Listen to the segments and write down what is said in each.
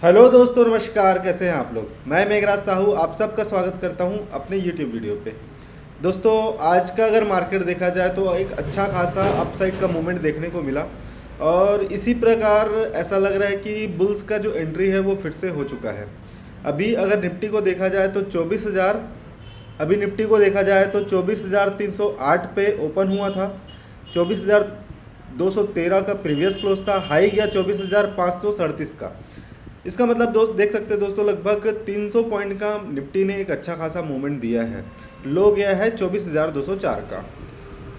Hello दोस्तों, नमस्कार। कैसे हैं आप लोग। मैं मेघराज साहू आप सबका स्वागत करता हूं अपने यूट्यूब वीडियो पे। दोस्तों, आज का अगर मार्केट देखा जाए तो एक अच्छा खासा अपसाइड का मूवमेंट देखने को मिला और इसी प्रकार ऐसा लग रहा है कि बुल्स का जो एंट्री है वो फिर से हो चुका है। अभी अगर निफ्टी को देखा जाए तो 24,000 अभी निफ्टी को देखा जाए तो 24,308 पे ओपन हुआ था। 24,213 का प्रीवियस क्लोज था। हाई गया 24,537 का। इसका मतलब दोस्त देख सकते हैं दोस्तों, लगभग 300 पॉइंट का निफ्टी ने एक अच्छा खासा मूवमेंट दिया है। लो गया है 24,204 का।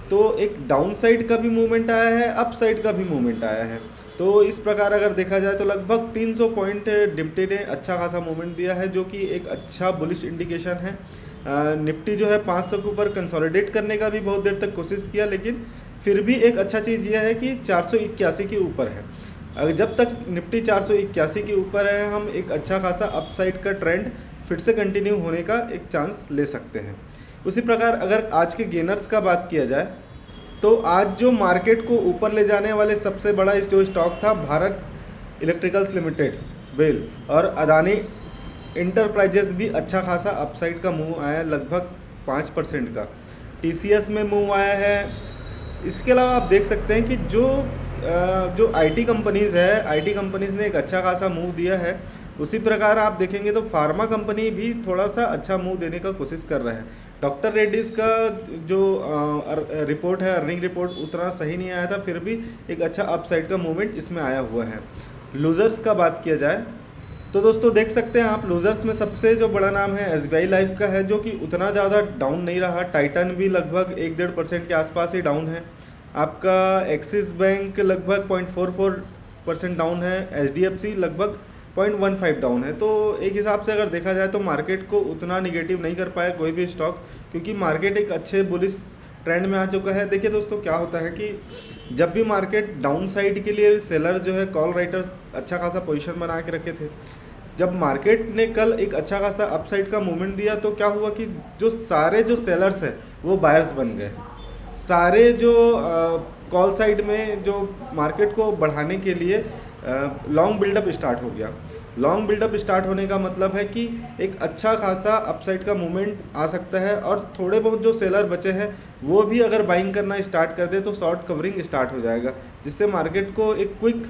तो एक डाउन साइड का भी मूवमेंट आया है, अप साइड का भी मूवमेंट आया है। तो इस प्रकार अगर देखा जाए तो लगभग 300 पॉइंट निफ्टी ने अच्छा खासा मूवमेंट दिया है, जो कि एक अच्छा बुलिश इंडिकेशन है। निफ्टी जो है 500 के ऊपर कंसोलिडेट करने का भी बहुत देर तक कोशिश किया, लेकिन फिर भी एक अच्छा चीज़ यह है कि 481 के ऊपर है। अगर जब तक निफ्टी 481 के ऊपर है, हम एक अच्छा खासा अपसाइड का ट्रेंड फिर से कंटिन्यू होने का एक चांस ले सकते हैं। उसी प्रकार अगर आज के गेनर्स का बात किया जाए तो आज जो मार्केट को ऊपर ले जाने वाले सबसे बड़ा जो स्टॉक था, भारत इलेक्ट्रिकल्स लिमिटेड बेल, और अदानी इंटरप्राइजेस भी अच्छा खासा अपसाइड का मूव आया है, लगभग 5% का। टीसीएस में मूव आया है। इसके अलावा आप देख सकते हैं कि जो आईटी कंपनीज़ है, आईटी कंपनीज़ ने एक अच्छा खासा मूव दिया है। उसी प्रकार आप देखेंगे तो फार्मा कंपनी भी थोड़ा सा अच्छा मूव देने का कोशिश कर रहा है। डॉक्टर रेड्डीज़ का जो रिपोर्ट है, अर्निंग रिपोर्ट, उतना सही नहीं आया था, फिर भी एक अच्छा अपसाइड का मूवमेंट इसमें आया हुआ है। लूज़र्स का बात किया जाए तो दोस्तों देख सकते हैं आप, लूज़र्स में सबसे जो बड़ा नाम है एसबीआई लाइफ का है, जो कि उतना ज़्यादा डाउन नहीं रहा। टाइटन भी लगभग 1-1.5% के आसपास ही डाउन है। आपका एक्सिस बैंक लगभग 0.44% डाउन है। एचडीएफसी लगभग 0.15 डाउन है। तो एक हिसाब से अगर देखा जाए तो मार्केट को उतना निगेटिव नहीं कर पाया कोई भी स्टॉक, क्योंकि मार्केट एक अच्छे बुलिश ट्रेंड में आ चुका है। देखिए दोस्तों, क्या होता है कि जब भी मार्केट डाउन साइड के लिए सेलर जो है, कॉल राइटर्स अच्छा खासा पोजीशन बना के रखे थे। जब मार्केट ने कल एक अच्छा खासा अपसाइड का मूवमेंट दिया तो क्या हुआ कि जो सारे जो सेलर्स हैं वो बायर्स बन गए। सारे जो कॉल साइड में जो मार्केट को बढ़ाने के लिए लॉन्ग बिल्डअप स्टार्ट हो गया। लॉन्ग बिल्डअप स्टार्ट होने का मतलब है कि एक अच्छा खासा अपसाइड का मूवमेंट आ सकता है, और थोड़े बहुत जो सेलर बचे हैं वो भी अगर बाइंग करना स्टार्ट कर दे तो शॉर्ट कवरिंग स्टार्ट हो जाएगा, जिससे मार्केट को एक क्विक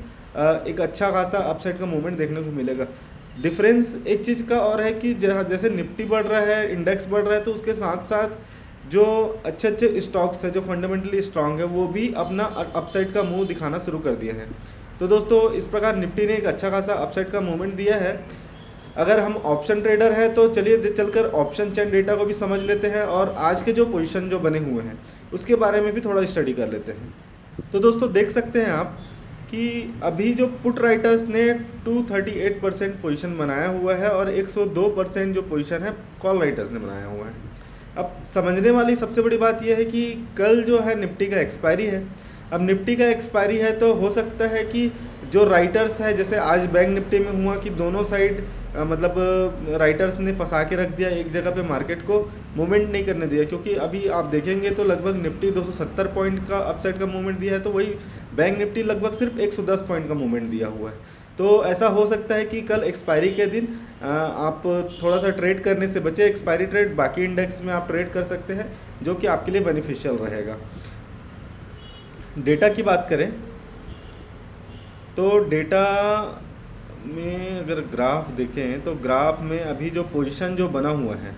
एक अच्छा खासा अपसाइड का मूवमेंट देखने को मिलेगा। डिफरेंस एक चीज़ का और है कि जैसे निफ्टी बढ़ रहा है, इंडेक्स बढ़ रहा है, तो उसके साथ साथ जो अच्छे अच्छे स्टॉक्स है जो फंडामेंटली स्ट्रांग है वो भी अपना अपसाइड का मूव दिखाना शुरू कर दिया है। तो दोस्तों, इस प्रकार निफ्टी ने एक अच्छा खासा अपसाइड का मूवमेंट दिया है। अगर हम ऑप्शन ट्रेडर हैं तो चलिए चलकर ऑप्शन चेन डेटा को भी समझ लेते हैं, और आज के जो पोजीशन जो बने हुए हैं उसके बारे में भी थोड़ा स्टडी कर लेते हैं। तो दोस्तों देख सकते हैं आप कि अभी जो पुट राइटर्स ने 238% पोजीशन बनाया हुआ है, और 102% जो पोजीशन है कॉल राइटर्स ने बनाया हुआ है। अब समझने वाली सबसे बड़ी बात यह है कि कल जो है निफ्टी का एक्सपायरी है। अब निफ्टी का एक्सपायरी है तो हो सकता है कि जो राइटर्स है, जैसे आज बैंक निफ्टी में हुआ कि दोनों साइड मतलब राइटर्स ने फंसा के रख दिया एक जगह पे, मार्केट को मूवमेंट नहीं करने दिया। क्योंकि अभी आप देखेंगे तो लगभग निफ्टी 270 पॉइंट का अपसाइड का मूवमेंट दिया है, तो वही बैंक निफ्टी लगभग सिर्फ 110 पॉइंट का मूवमेंट दिया हुआ है। तो ऐसा हो सकता है कि कल एक्सपायरी के दिन आप थोड़ा सा ट्रेड करने से बचे। एक्सपायरी ट्रेड बाकी इंडेक्स में आप ट्रेड कर सकते हैं, जो कि आपके लिए बेनिफिशियल रहेगा। डेटा की बात करें तो डेटा में अगर ग्राफ देखें तो ग्राफ में अभी जो पोजीशन जो बना हुआ है,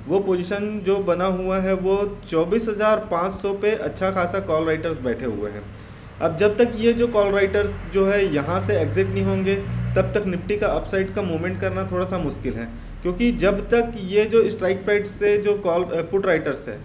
वो पोजीशन जो बना हुआ है वो 24,500 पे अच्छा खासा कॉल राइटर्स बैठे हुए हैं। अब जब तक ये जो कॉल राइटर्स जो है यहाँ से एग्जिट नहीं होंगे, तब तक निफ्टी का अपसाइड का मूवमेंट करना थोड़ा सा मुश्किल है। क्योंकि जब तक ये जो स्ट्राइक प्राइस से जो कॉल पुट राइटर्स है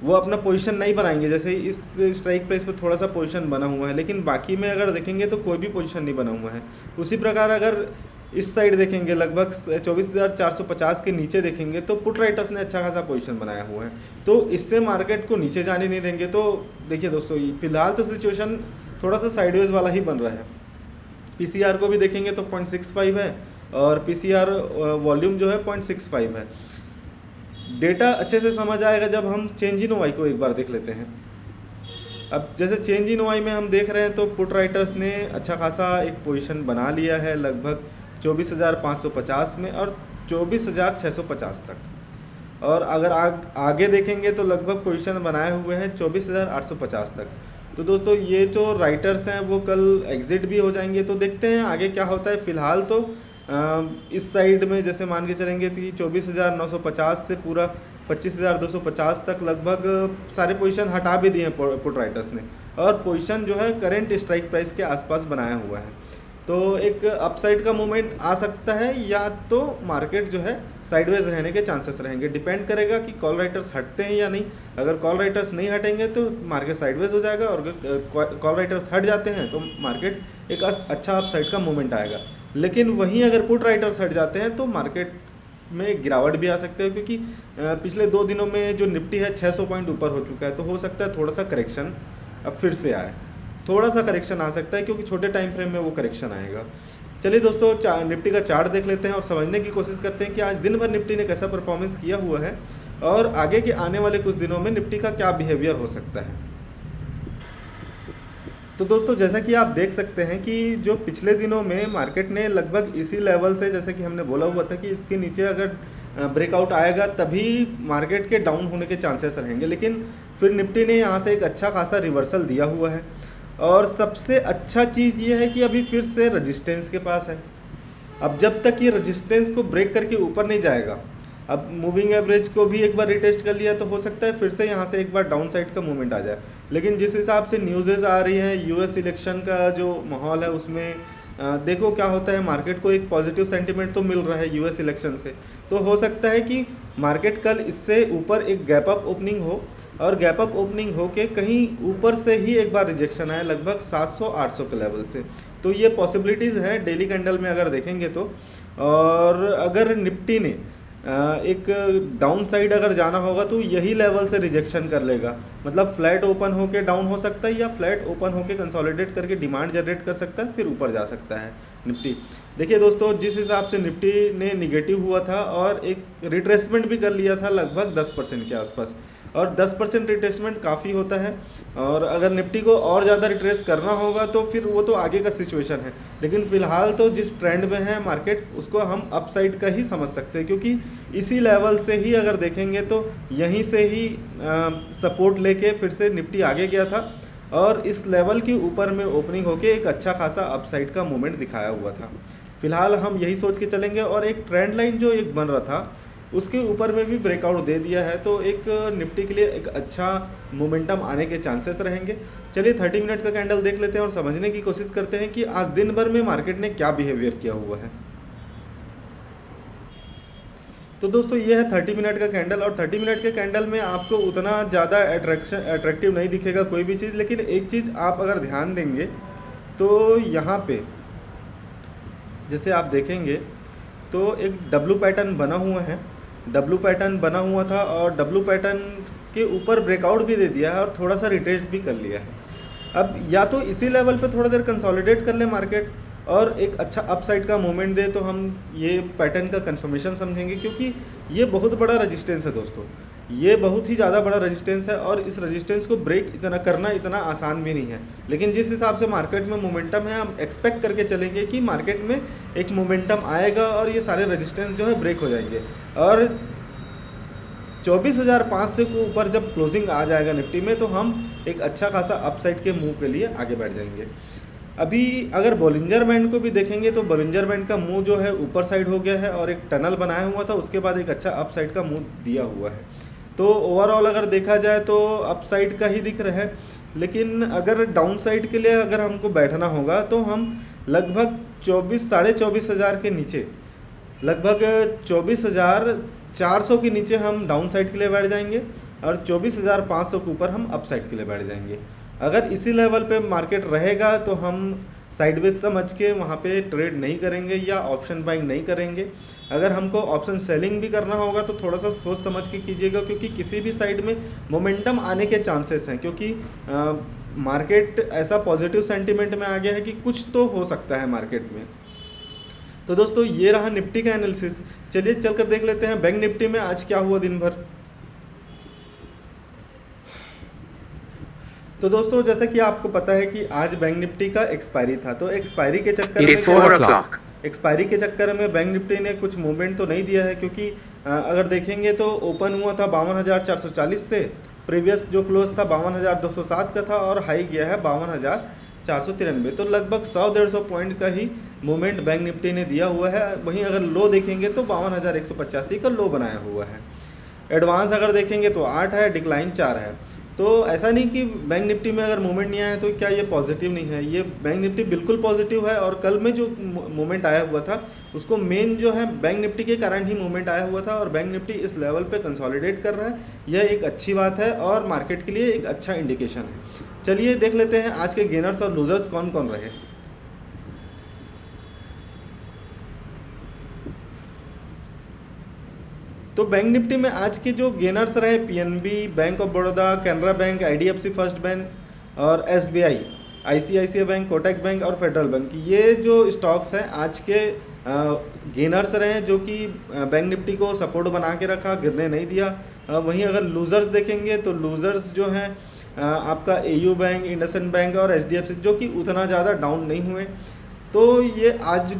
वो अपना पोजीशन नहीं बनाएंगे, जैसे इस स्ट्राइक प्राइस पर थोड़ा सा पोजीशन बना हुआ है, लेकिन बाकी में अगर देखेंगे तो कोई भी पोजीशन नहीं बना हुआ है। उसी प्रकार अगर इस साइड देखेंगे, लगभग 24,450 के नीचे देखेंगे तो पुट राइटर्स ने अच्छा खासा पोजीशन बनाया हुआ है, तो इससे मार्केट को नीचे जाने नहीं देंगे। तो देखिए दोस्तों, फिलहाल तो सिचुएशन थोड़ा सा साइडवेज वाला ही बन रहा है। पीसीआर को भी देखेंगे तो 0.65 है, और पीसीआर वॉल्यूम जो है 0.65 है। डेटा अच्छे से समझ आएगा जब हम चेंज इन वाई को एक बार देख लेते हैं। अब जैसे चेंज इन वाई में हम देख रहे हैं तो पुट राइटर्स ने अच्छा खासा एक पोजीशन बना लिया है, लगभग 24,550 में और 24,650 तक। और अगर आगे देखेंगे तो लगभग पोजीशन बनाए हुए हैं 24,850 तक। तो दोस्तों ये जो राइटर्स हैं वो कल एग्जिट भी हो जाएंगे, तो देखते हैं आगे क्या होता है। फिलहाल तो इस साइड में जैसे मान के चलेंगे कि 24,950 से पूरा 25,250 तक लगभग सारे पोजीशन हटा भी दिए हैं पुट राइटर्स ने, और पोजीशन जो है करंट स्ट्राइक प्राइस के आसपास बनाया हुआ है। तो एक अपसाइड का मूवमेंट आ सकता है, या तो मार्केट जो है साइडवेज रहने के चांसेस रहेंगे। डिपेंड करेगा कि कॉल राइटर्स हटते हैं या नहीं। अगर कॉल राइटर्स नहीं हटेंगे तो मार्केट साइडवेज हो जाएगा, और अगर कॉल राइटर्स हट जाते हैं तो मार्केट एक अच्छा अपसाइड का मूवमेंट आएगा। लेकिन वहीं अगर पुट राइटर्स हट जाते हैं तो मार्केट में गिरावट भी आ सकते हैं, क्योंकि पिछले 2 दिनों में जो निफ्टी है 600 पॉइंट ऊपर हो चुका है। तो हो सकता है थोड़ा सा करेक्शन अब फिर से आए, थोड़ा सा करेक्शन आ सकता है, क्योंकि छोटे टाइम फ्रेम में वो करेक्शन आएगा। चलिए दोस्तों निफ्टी का चार्ट देख लेते हैं और समझने की कोशिश करते हैं कि आज दिन भर निफ्टी ने कैसा परफॉर्मेंस किया हुआ है, और आगे के आने वाले कुछ दिनों में निफ्टी का क्या बिहेवियर हो सकता है। तो दोस्तों जैसा कि आप देख सकते हैं कि जो पिछले दिनों में मार्केट ने लगभग इसी लेवल से, जैसे कि हमने बोला हुआ था कि इसके नीचे अगर ब्रेकआउट आएगा तभी मार्केट के डाउन होने के चांसेस रहेंगे, लेकिन फिर निफ्टी ने यहाँ से एक अच्छा खासा रिवर्सल दिया हुआ है। और सबसे अच्छा चीज़ ये है कि अभी फिर से रेजिस्टेंस के पास है। अब जब तक ये रेजिस्टेंस को ब्रेक करके ऊपर नहीं जाएगा, अब मूविंग एवरेज को भी एक बार रिटेस्ट कर लिया तो हो सकता है फिर से यहाँ से एक बार डाउन साइड का मूवमेंट आ जाए। लेकिन जिस हिसाब से न्यूज़ेज़ आ रही है यूएस इलेक्शन का जो माहौल है उसमें देखो क्या होता है। मार्केट को एक पॉजिटिव सेंटिमेंट तो मिल रहा है यूएस इलेक्शन से, तो हो सकता है कि मार्केट कल इससे ऊपर एक गैप अप ओपनिंग हो, और गैप अप ओपनिंग हो के कहीं ऊपर से ही एक बार रिजेक्शन आए लगभग 700-800 के लेवल से। तो ये पॉसिबिलिटीज़ हैं डेली कैंडल में अगर देखेंगे तो। और अगर निफ्टी ने एक डाउन साइड अगर जाना होगा तो यही लेवल से रिजेक्शन कर लेगा, मतलब फ्लैट ओपन होके डाउन हो सकता है, या फ्लैट ओपन होके कंसोलिडेट करके डिमांड जनरेट कर सकता है, फिर ऊपर जा सकता है निफ्टी। देखिए दोस्तों जिस हिसाब से निफ्टी ने निगेटिव हुआ था और एक रिट्रेसमेंट भी कर लिया था लगभग 10% के आसपास, और 10% रिट्रेसमेंट काफ़ी होता है। और अगर निफ्टी को और ज़्यादा रिट्रेस करना होगा तो फिर वो तो आगे का सिचुएशन है, लेकिन फ़िलहाल तो जिस ट्रेंड में है मार्केट उसको हम अपसाइड का ही समझ सकते हैं, क्योंकि इसी लेवल से ही अगर देखेंगे तो यहीं से ही सपोर्ट लेके फिर से निफ्टी आगे गया था, और इस लेवल के ऊपर में ओपनिंग होके एक अच्छा खासा अपसाइड का मूवमेंट दिखाया हुआ था। फिलहाल हम यही सोच के चलेंगे, और एक ट्रेंड लाइन जो एक बन रहा था उसके ऊपर में भी ब्रेकआउट दे दिया है, तो एक निफ्टी के लिए एक अच्छा मोमेंटम आने के चांसेस रहेंगे। चलिए 30 मिनट का कैंडल देख लेते हैं और समझने की कोशिश करते हैं कि आज दिन भर में मार्केट ने क्या बिहेवियर किया हुआ है। तो दोस्तों ये है 30 मिनट का कैंडल, और 30 मिनट के कैंडल में आपको उतना ज़्यादा अट्रैक्टिव नहीं दिखेगा कोई भी चीज़, लेकिन एक चीज़ आप अगर ध्यान देंगे तो यहाँ पे जैसे आप देखेंगे तो एक डब्लू पैटर्न बना हुआ है, डब्लू पैटर्न बना हुआ था, और डब्लू पैटर्न के ऊपर ब्रेकआउट भी दे दिया है और थोड़ा सा रिटेस्ट भी कर लिया है। अब या तो इसी लेवल पे थोड़ा देर कंसोलिडेट कर ले मार्केट और एक अच्छा अपसाइड का मूवमेंट दे, तो हम ये पैटर्न का कंफर्मेशन समझेंगे, क्योंकि ये बहुत बड़ा रेजिस्टेंस है दोस्तों, ये बहुत ही ज़्यादा बड़ा रेजिस्टेंस है, और इस रेजिस्टेंस को ब्रेक करना इतना आसान भी नहीं है। लेकिन जिस हिसाब से मार्केट में मोमेंटम है, हम एक्सपेक्ट करके चलेंगे कि मार्केट में एक मोमेंटम आएगा और ये सारे रेजिस्टेंस जो है ब्रेक हो जाएंगे, और 24,005 से ऊपर जब क्लोजिंग आ जाएगा निफ्टी में तो हम एक अच्छा खासा अपसाइड के मूव के लिए आगे बढ़ जाएंगे। अभी अगर बॉलिंजर बैंड को भी देखेंगे तो बॉलिंजर बैंड का मूव जो है ऊपर साइड हो गया है और एक टनल बनाया हुआ था, उसके बाद एक अच्छा अप साइड का मूव दिया हुआ है। तो ओवरऑल अगर देखा जाए तो अप साइड का ही दिख रहा है, लेकिन अगर डाउन साइड के लिए अगर हमको बैठना होगा तो हम लगभग 24,500 के नीचे, लगभग 24,400 के नीचे हम डाउन साइड के लिए बैठ जाएंगे और 24,500 के ऊपर हम अप साइड के लिए बैठ जाएंगे। अगर इसी लेवल पे मार्केट रहेगा तो हम साइडवेज समझ के वहाँ पे ट्रेड नहीं करेंगे या ऑप्शन बाइंग नहीं करेंगे। अगर हमको ऑप्शन सेलिंग भी करना होगा तो थोड़ा सा सोच समझ के कीजिएगा, क्योंकि किसी भी साइड में मोमेंटम आने के चांसेस हैं, क्योंकि मार्केट ऐसा पॉजिटिव सेंटीमेंट में आ गया है कि कुछ तो हो सकता है मार्केट में। तो दोस्तों ये रहा निफ्टी का एनालिसिस। चलिए चलकर देख लेते हैं बैंक निफ्टी में आज क्या हुआ दिन भर। तो दोस्तों जैसा कि आपको पता है कि आज बैंक निफ्टी का एक्सपायरी था, तो एक्सपायरी के चक्कर में एक्सपायरी के चक्कर में बैंक निफ्टी ने कुछ मूवमेंट तो नहीं दिया है, क्योंकि अगर देखेंगे तो ओपन हुआ था 52,440 से, प्रीवियस जो क्लोज था 52,207 का था और हाई गया है 52,493। तो लगभग 100-150 पॉइंट का ही मूवमेंट बैंक निफ्टी ने दिया हुआ है। वहीं अगर लो देखेंगे तो 52,185 का लो बनाया हुआ है। एडवांस अगर देखेंगे तो 8 है, डिक्लाइन 4 है। तो ऐसा नहीं कि बैंक निफ्टी में अगर मूवमेंट नहीं आया तो क्या ये पॉजिटिव नहीं है, ये बैंक निफ्टी बिल्कुल पॉजिटिव है। और कल में जो मूवमेंट आया हुआ था उसको मेन जो है बैंक निफ्टी के कारण ही मूवमेंट आया हुआ था, और बैंक निफ्टी इस लेवल पे कंसोलिडेट कर रहा है, यह एक अच्छी बात है और मार्केट के लिए एक अच्छा इंडिकेशन है। चलिए देख लेते हैं आज के गेनर्स और लूजर्स कौन कौन रहे। तो बैंक निफ्टी में आज के जो गेनर्स रहे, PNB, bank of Baroda, Canara bank, IDFC first bank और SBI, ICICI bank, Kotak bank और फेडरल बैंक, ये जो स्टॉक्स हैं आज के गेनर्स रहे, जो कि बैंक निफ्टी को सपोर्ट बना के रखा, गिरने नहीं दिया। वहीं अगर लूज़र्स देखेंगे तो लूज़र्स जो हैं आपका एयू बैंक, इंडसइंड बैंक और एचडीएफसी, जो कि उतना ज़्यादा डाउन नहीं हुए। तो ये आज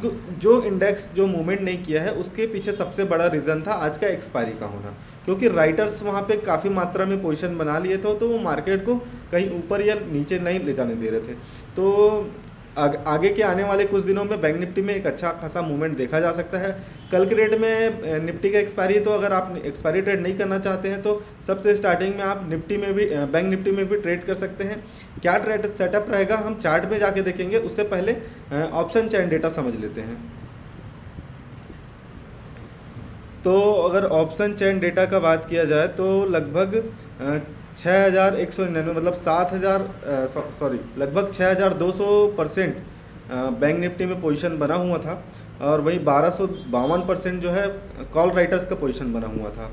जो इंडेक्स जो मूवमेंट नहीं किया है उसके पीछे सबसे बड़ा रीज़न था आज का एक्सपायरी का होना, क्योंकि राइटर्स वहाँ पे काफ़ी मात्रा में पोजीशन बना लिए थे, तो वो मार्केट को कहीं ऊपर या नीचे नहीं ले जाने दे रहे थे। तो आगे के आने वाले कुछ दिनों में बैंक निफ्टी में एक अच्छा खासा मूवमेंट देखा जा सकता है। कल के रेट में निफ्टी का एक्सपायरी है, तो अगर आप एक्सपायरी ट्रेड नहीं करना चाहते हैं तो सबसे स्टार्टिंग में आप निफ्टी में भी बैंक निफ्टी में भी ट्रेड कर सकते हैं। क्या ट्रेड सेटअप रहेगा हम चार्ट में जाके देखेंगे, उससे पहले ऑप्शन चेन डेटा समझ लेते हैं। तो अगर ऑप्शन चेन डेटा का बात किया जाए तो लगभग 6,199 मतलब 7,000 लगभग 6,200% बैंक निफ्टी में पोजीशन बना हुआ था, और वहीं 1,252% जो है कॉल राइटर्स का पोजीशन बना हुआ था।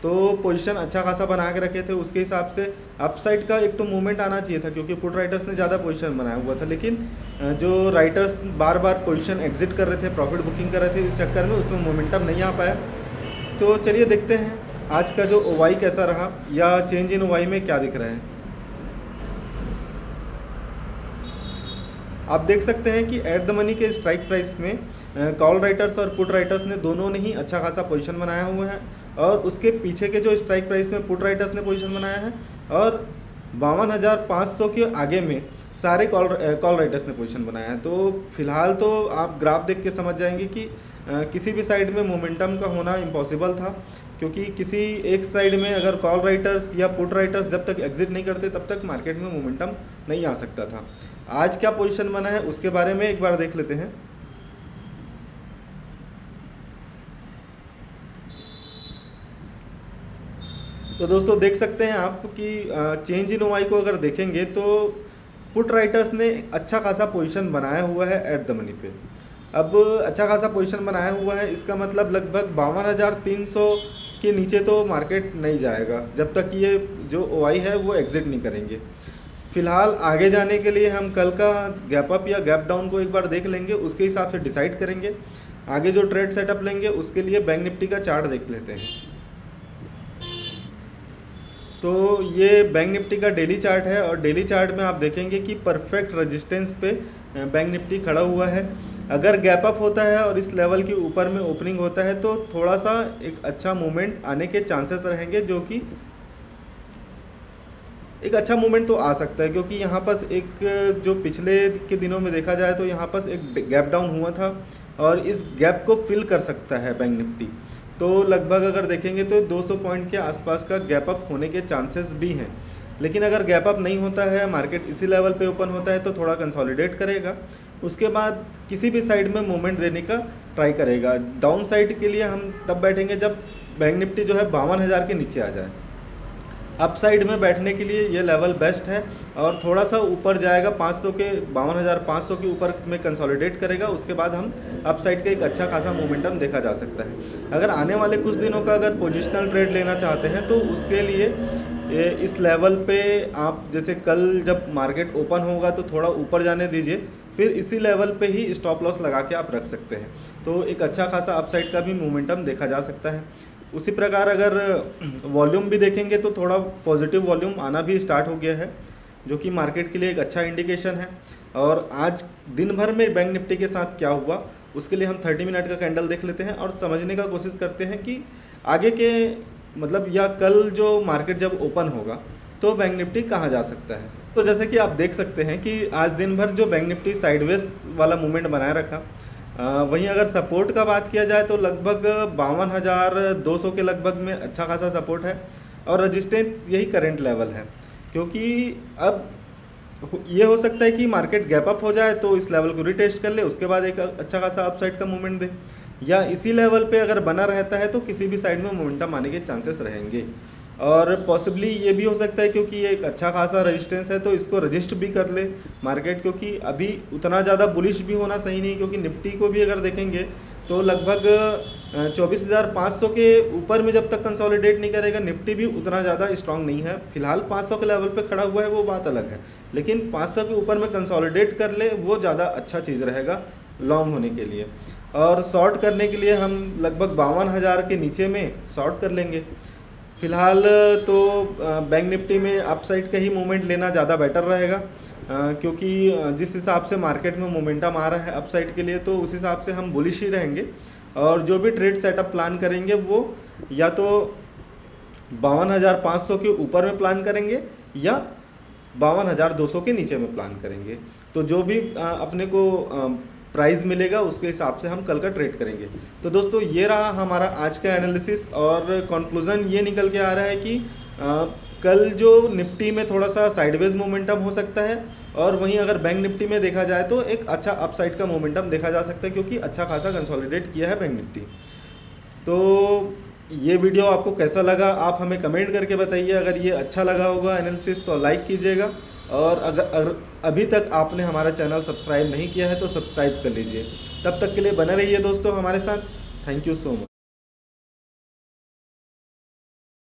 तो पोजीशन अच्छा खासा बना के रखे थे, उसके हिसाब से अपसाइड का एक तो मूवमेंट आना चाहिए था, क्योंकि पुट राइटर्स ने ज़्यादा पोजीशन बनाया हुआ था, लेकिन जो राइटर्स बार बार पोजीशन एग्जिट कर रहे थे, प्रॉफिट बुकिंग कर रहे थे, इस चक्कर में उसमें मोमेंटम नहीं आ पाया। तो चलिए देखते हैं आज का जो ओवाई कैसा रहा, या चेंज इन ओवाई में क्या दिख रहा है। आप देख सकते हैं कि एट द मनी के स्ट्राइक प्राइस में कॉल राइटर्स और पुट राइटर्स ने दोनों ने ही अच्छा खासा पोजीशन बनाया हुआ है, और उसके पीछे के जो स्ट्राइक प्राइस में पुट राइटर्स ने पोजीशन बनाया है, और 52,500 के आगे में सारे कॉल राइटर्स ने पोजीशन बनाया है। तो फिलहाल तो आप ग्राफ देख के समझ जाएंगे कि किसी भी साइड में मोमेंटम का होना इम्पॉसिबल था, क्योंकि किसी एक साइड में अगर कॉल राइटर्स या पुट राइटर्स जब तक एग्जिट नहीं करते तब तक मार्केट में मोमेंटम नहीं आ सकता था। आज क्या पोजीशन बना है उसके बारे में एक बार देख लेते हैं। तो दोस्तों देख सकते हैं आप कि चेंज इन ओवाई को अगर देखेंगे तो पुट राइटर्स ने अच्छा खासा पोजीशन बनाया हुआ है एट द मनी पे। अब अच्छा खासा पोजीशन बनाया हुआ है, इसका मतलब लगभग 52,300 के नीचे तो मार्केट नहीं जाएगा जब तक ये जो ओआई है वो एग्जिट नहीं करेंगे। फिलहाल आगे जाने के लिए हम कल का गैप अप या गैप डाउन को एक बार देख लेंगे, उसके हिसाब से डिसाइड करेंगे आगे जो ट्रेड सेटअप लेंगे। उसके लिए बैंक निफ्टी का चार्ट देख लेते हैं। तो ये बैंक निफ्टी का डेली चार्ट है, और डेली चार्ट में आप देखेंगे कि परफेक्ट रेजिस्टेंस पे बैंक निफ्टी खड़ा हुआ है। अगर गैप अप होता है और इस लेवल के ऊपर में ओपनिंग होता है तो थोड़ा सा एक अच्छा मूवमेंट आने के चांसेस रहेंगे, जो कि एक अच्छा मूवमेंट तो आ सकता है, क्योंकि यहाँ पास एक जो पिछले के दिनों में देखा जाए तो यहाँ पास एक गैप डाउन हुआ था, और इस गैप को फिल कर सकता है बैंक निफ्टी। तो लगभग अगर देखेंगे तो 200 पॉइंट के आसपास का गैप अप होने के चांसेस भी हैं। लेकिन अगर गैप अप नहीं होता है, मार्केट इसी लेवल पे ओपन होता है, तो थोड़ा कंसोलिडेट करेगा, उसके बाद किसी भी साइड में मूवमेंट देने का ट्राई करेगा। डाउन साइड के लिए हम तब बैठेंगे जब बैंक निफ्टी जो है 52,000 के नीचे आ जाए। अप साइड में बैठने के लिए ये लेवल बेस्ट है, और थोड़ा सा ऊपर जाएगा 500 के 52,500 के ऊपर में कंसोलिडेट करेगा, उसके बाद हम अप साइड का एक अच्छा खासा मोमेंटम देखा जा सकता है। अगर आने वाले कुछ दिनों का अगर पोजिशनल ट्रेड लेना चाहते हैं तो उसके लिए इस लेवल पे आप जैसे कल जब मार्केट ओपन होगा तो थोड़ा ऊपर जाने दीजिए, फिर इसी लेवल पे ही स्टॉप लॉस लगा के आप रख सकते हैं। तो एक अच्छा खासा अपसाइड का भी मोमेंटम देखा जा सकता है। उसी प्रकार अगर वॉल्यूम भी देखेंगे तो थोड़ा पॉजिटिव वॉल्यूम आना भी स्टार्ट हो गया है, जो कि मार्केट के लिए एक अच्छा इंडिकेशन है। और आज दिन भर में बैंक निफ्टी के साथ क्या हुआ उसके लिए हम 30 मिनट का कैंडल देख लेते हैं और समझने का कोशिश करते हैं कि आगे के मतलब या कल जो मार्केट जब ओपन होगा तो बैंक निफ्टी कहाँ जा सकता है। तो जैसे कि आप देख सकते हैं कि आज दिन भर जो बैंक निफ्टी साइडवेज वाला मूवमेंट बनाए रखा, वहीं अगर सपोर्ट का बात किया जाए तो लगभग 52,200 के लगभग में अच्छा खासा सपोर्ट है और रजिस्टेंस यही करंट लेवल है, क्योंकि अब ये हो सकता है कि मार्केट गैप अप हो जाए तो इस लेवल को रिटेस्ट कर ले, उसके बाद एक अच्छा खासा अपसाइड का मूवमेंट दे, या इसी लेवल पे अगर बना रहता है तो किसी भी साइड में मोमेंटम आने के चांसेस रहेंगे। और पॉसिबली ये भी हो सकता है क्योंकि ये एक अच्छा खासा रेजिस्टेंस है तो इसको रजिस्ट भी कर ले मार्केट, क्योंकि अभी उतना ज़्यादा बुलिश भी होना सही नहीं, क्योंकि निफ्टी को भी अगर देखेंगे तो लगभग 24,500 के ऊपर में जब तक कंसोलिडेट नहीं करेगा निफ्टी भी उतना ज़्यादा स्ट्रांग नहीं है। फिलहाल 500 के लेवल पे खड़ा हुआ है वो बात अलग है, लेकिन 500 के ऊपर में कंसोलिडेट कर ले वो ज़्यादा अच्छा चीज़ रहेगा लॉन्ग होने के लिए। और शॉर्ट करने के लिए हम लगभग 52,000 के नीचे में शॉर्ट कर लेंगे। फ़िलहाल तो बैंक निफ्टी में अपसाइड का ही मूवमेंट लेना ज़्यादा बेटर रहेगा, क्योंकि जिस हिसाब से मार्केट में मोमेंटम आ रहा है अपसाइड के लिए तो उस हिसाब से हम बुलिश ही रहेंगे। और जो भी ट्रेड सेटअप प्लान करेंगे वो या तो 52,500 के ऊपर में प्लान करेंगे या 52,200 के नीचे में प्लान करेंगे। तो जो भी अपने को प्राइस मिलेगा उसके हिसाब से हम कल का ट्रेड करेंगे। तो दोस्तों ये रहा हमारा आज का एनालिसिस, और कंक्लूज़न ये निकल के आ रहा है कि कल जो निफ्टी में थोड़ा सा साइडवेज मोमेंटम हो सकता है, और वहीं अगर बैंक निफ्टी में देखा जाए तो एक अच्छा अपसाइड का मोमेंटम देखा जा सकता है, क्योंकि अच्छा खासा कंसोलिडेट किया है बैंक निफ्टी। तो ये वीडियो आपको कैसा लगा आप हमें कमेंट करके बताइए। अगर ये अच्छा लगा होगा एनालिसिस तो लाइक कीजिएगा, और अगर अभी तक आपने हमारा चैनल सब्सक्राइब नहीं किया है तो सब्सक्राइब कर लीजिए। तब तक के लिए बने रहिए दोस्तों हमारे साथ। Thank you so much.